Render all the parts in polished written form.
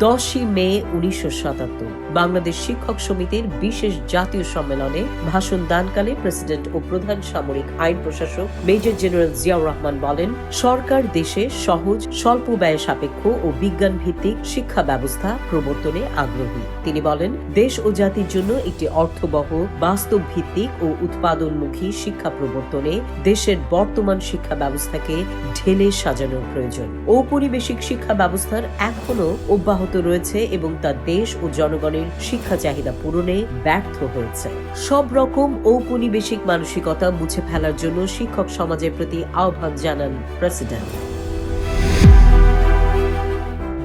10 মে 1977 বাংলাদেশ শিক্ষক সমিতির বিশেষ জাতীয় সম্মেলনে ভাষণ দানকালে প্রেসিডেন্ট ও প্রধান সামরিক আইন প্রশাসক মেজর জেনারেল জিয়াউর রহমান বলেন, সরকার দেশে সহজ, স্বল্প ব্যয় সাপেক্ষ ও বিজ্ঞান ভিত্তিক শিক্ষা ব্যবস্থা প্রবর্তনে আগ্রহী। তিনি বলেন, দেশ ও জাতির জন্য একটি অর্থবহ, বাস্তব ভিত্তিক ও উৎপাদনমুখী শিক্ষা প্রবর্তনে দেশের বর্তমান শিক্ষা ব্যবস্থাকে ঢেলে সাজানোর প্রয়োজন। ঔপনিবেশিক শিক্ষা ব্যবস্থার এখনো অব্যাহত রয়েছে এবং তা দেশ ও জনগণের শিক্ষা চাহিদা পূরণে ব্যর্থ হয়েছে। সব রকম ঔপনিবেশিক মানসিকতা মুছে ফেলার জন্য শিক্ষক সমাজের প্রতি আহ্বান জানান প্রেসিডেন্ট।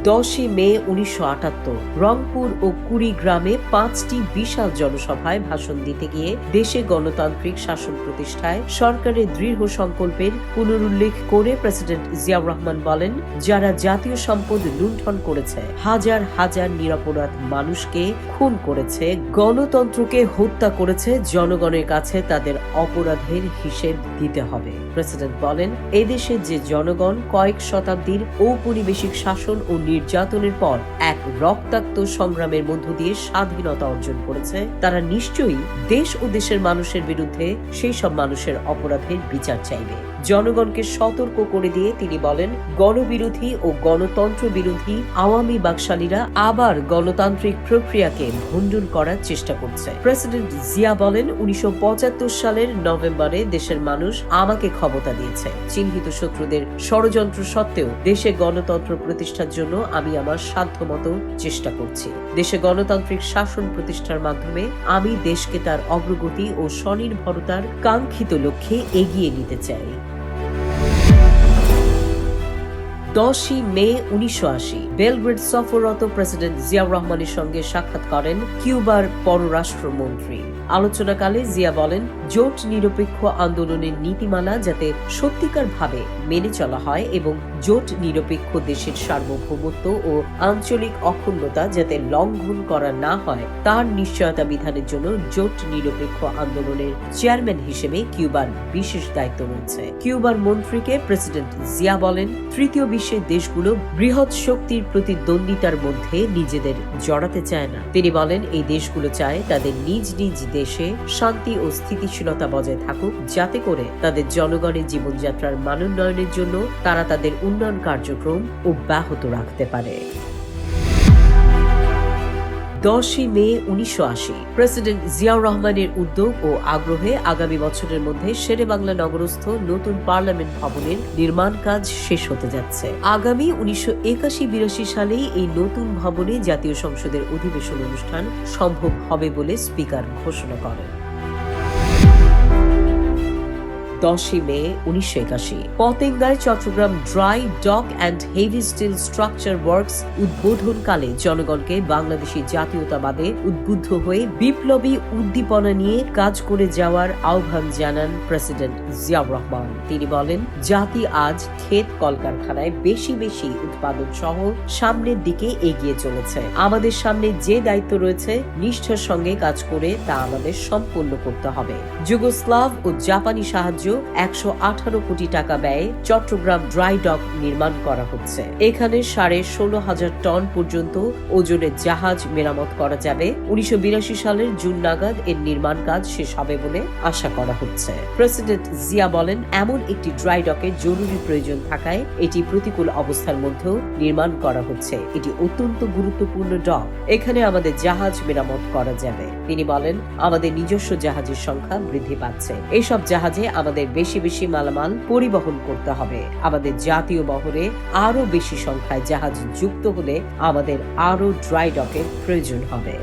10 মে 1978 রংপুর ও কুড়িগ্রামে 5টি বিশাল জনসভায় ভাষণ দিতে গিয়ে দেশে গণতান্ত্রিক শাসন প্রতিষ্ঠায় সরকারের দৃঢ় সংকল্পের পুনরুল্লেখ করে প্রেসিডেন্ট জিয়াউর রহমান বলেন, যারা জাতীয় সম্পদ লুণ্ঠন করেছে, হাজার হাজার নিরপরাধ মানুষকে খুন করেছে, গণতন্ত্রকে হত্যা করেছে, জনগণের কাছে তাদের অপরাধের হিসেব দিতে হবে। প্রেসিডেন্ট বলেন, এদেশে যে জনগণ কয়েক শতাব্দীর ঔপনিবেশিক শাসন ও নির্যাতনের পর এক রক্তাক্ত সংগ্রামের মধ্য দিয়ে স্বাধীনতা অর্জন করেছে, তারা নিশ্চয়ই দেশ ও দেশের মানুষের বিরুদ্ধে সেই সব মানুষের অপরাধের বিচার চাইবে। জনগণকে সতর্ক করে দিয়ে তিনি বলেন, গণবিরোধী ও গণতন্ত্র বিরোধী আওয়ামী বাকশালীরা আবার গণতান্ত্রিক প্রক্রিয়াকে ভণ্ডুল করার চেষ্টা করছে। প্রেসিডেন্ট জিয়া বলেন, 1975 সালের নভেম্বরে দেশের মানুষ আমাকে ক্ষমতা দিয়েছে। চিহ্নিত শত্রুদের ষড়যন্ত্র সত্ত্বেও দেশে গণতন্ত্র প্রতিষ্ঠার জন্য আমি আমার সাধ্যমতো চেষ্টা করছি। দেশে গণতান্ত্রিক শাসন প্রতিষ্ঠার মাধ্যমে আমি দেশকে তার অগ্রগতি ও স্বনির্ভরতার কাঙ্ক্ষিত লক্ষ্যে এগিয়ে নিতে চাই। 10 মে 1980 বেলগ্রেড সফররত প্রেসিডেন্ট জিয়াউর রহমানের সঙ্গে সাক্ষাৎ করেন কিউবার পররাষ্ট্রমন্ত্রী। আলোচনাকালে জিয়া বলেন, জোট নিরপেক্ষ আন্দোলনের নীতিমালা যাতে সত্যিকারভাবে মেনে চলা হয় এবং জোট নিরপেক্ষ দেশের সার্বভৌমত্ব ও আঞ্চলিক অখণ্ডতা যাতে লঙ্ঘন করা না হয় তার নিশ্চয়তা বিধানের জন্য জোট নিরপেক্ষ আন্দোলনের চেয়ারম্যান হিসেবে কিউবার বিশেষ দায়িত্ব রয়েছে। কিউবার মন্ত্রীকে প্রেসিডেন্ট জিয়া বলেন, তৃতীয় বিশ্বের দেশগুলো বৃহৎ শক্তির প্রতিদ্বন্দ্বিতার মধ্যে নিজেদের জড়াতে চায় না। তিনি বলেন, এই দেশগুলো চায় তাদের নিজ নিজ দেশে শান্তি ও স্থিতিশীলতা বজায় থাকুক, যাতে করে তাদের জনগণের জীবনযাত্রার মানোন্নয়নের জন্য তারা তাদের উন্নয়ন কার্যক্রম অব্যাহত রাখতে পারে। 10 মে 1980 প্রেসিডেন্ট জিয়াউর রহমানের উদ্যোগ ও আগ্রহে আগামী বছরের মধ্যে শেরেবাংলা নগরস্থ নতুন পার্লামেন্ট ভবনের নির্মাণ কাজ শেষ হতে যাচ্ছে। আগামী 1981-82 সালেই এই নতুন ভবনে জাতীয় সংসদের অধিবেশন অনুষ্ঠান সম্ভব হবে বলে স্পিকার ঘোষণা করেন। 10 মে 1981 পতেঙ্গায় Chattogram dry dock and heavy steel structure works উদ্বোধনকালে জনগণকে বাংলাদেশী জাতীয়তাবাদে উদ্বুদ্ধ হয়ে বিপ্লবী উদ্দীপনা নিয়ে কাজ করে যাওয়ার আহ্বান জানান প্রেসিডেন্ট জিয়াউর রহমান। তিনি বলেন, জাতি আজ ক্ষেত কলকারখানায় বেশি বেশি উৎপাদন সহ সামনের দিকে এগিয়ে চলেছে। আমাদের সামনে যে দায়িত্ব রয়েছে, নিষ্ঠার সঙ্গে কাজ করে তা আমাদের সম্পূর্ণ করতে হবে। যুগোস্লাভ ও জাপানি সাহায্য 118 কোটি টাকা ব্যয়ে চট্টগ্রাম ড্রাই ডক নির্মাণ করা হচ্ছে। এখানে 16,500 টন পর্যন্ত ওজনের জাহাজ মেরামত করা যাবে। 1982 সালের জুন নাগাদ এর নির্মাণ কাজ শেষ হবে বলে আশা করা হচ্ছে। প্রেসিডেন্ট জিয়া বলেন, এমন একটি ড্রাই ডকের জরুরি প্রয়োজন থাকায় এটি প্রতিকূল অবস্থার মধ্যেও নির্মাণ করা হচ্ছে। এটি অত্যন্ত গুরুত্বপূর্ণ ডক। এখানে আমাদের জাহাজ মেরামত করা যাবে। তিনি বলেন, আমাদের নিজস্ব জাহাজের সংখ্যা বৃদ্ধি পাচ্ছে। এইসব জাহাজে আমাদের বেশি বেশি মালামাল পরিবহন করতে হবে। আমাদের জাতীয় বহরে আরো বেশি সংখ্যায় জাহাজ যুক্ত হলে আমাদের আরো ড্রাই ডকের প্রয়োজন হবে।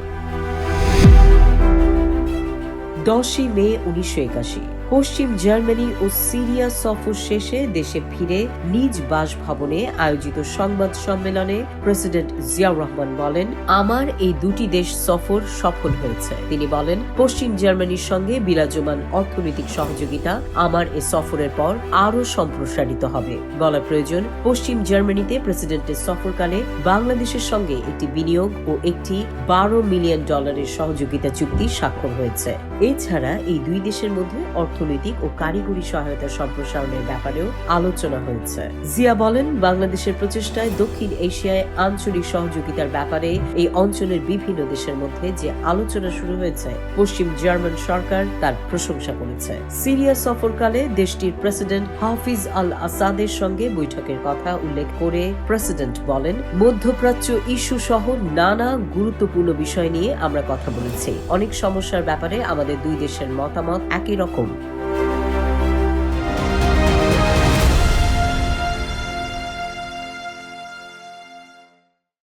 10 মে 1981 পশ্চিম জার্মানি ও সিরিয়া সফর শেষে দেশে ফিরে নিজ বাসভবনে আয়োজিত সংবাদ সম্মেলনে প্রেসিডেন্ট জিয়াউর রহমান বলেন, আমার এই দুটি দেশ সফর সফল হয়েছে। তিনি বলেন, পশ্চিম জার্মানির সঙ্গে বিরাজমান অর্থনৈতিক সহযোগিতা আমার এ সফরের পর আরো সম্প্রসারিত হবে। বলা প্রয়োজন, পশ্চিম জার্মানিতে প্রেসিডেন্টের সফরকালে বাংলাদেশের সঙ্গে একটি বিনিয়োগ ও একটি $12 মিলিয়ন সহযোগিতা চুক্তি স্বাক্ষর হয়েছে। এছাড়া এই দুই দেশের মধ্যে অর্থ অর্থনৈতিক ও কারিগরি সহায়তা সম্প্রসারণের ব্যাপারেও আলোচনা হয়েছে। জিয়া বলেন, বাংলাদেশের প্রচেষ্টায় দক্ষিণ এশিয়ায় আঞ্চলিক সহযোগিতার ব্যাপারে এই অঞ্চলের বিভিন্ন দেশের মধ্যে যে আলোচনা শুরু হয়েছে, পশ্চিম জার্মান সরকার তার প্রশংসা করেছে। সিরিয়া সফরকালে দেশটির প্রেসিডেন্ট হাফিজ আল আসাদের সঙ্গে বৈঠকের কথা উল্লেখ করে প্রেসিডেন্ট বলেন, মধ্যপ্রাচ্য ইস্যু সহ নানা গুরুত্বপূর্ণ বিষয় নিয়ে আমরা কথা বলেছি। অনেক সমস্যার ব্যাপারে আমাদের দুই দেশের মতামত একই রকম।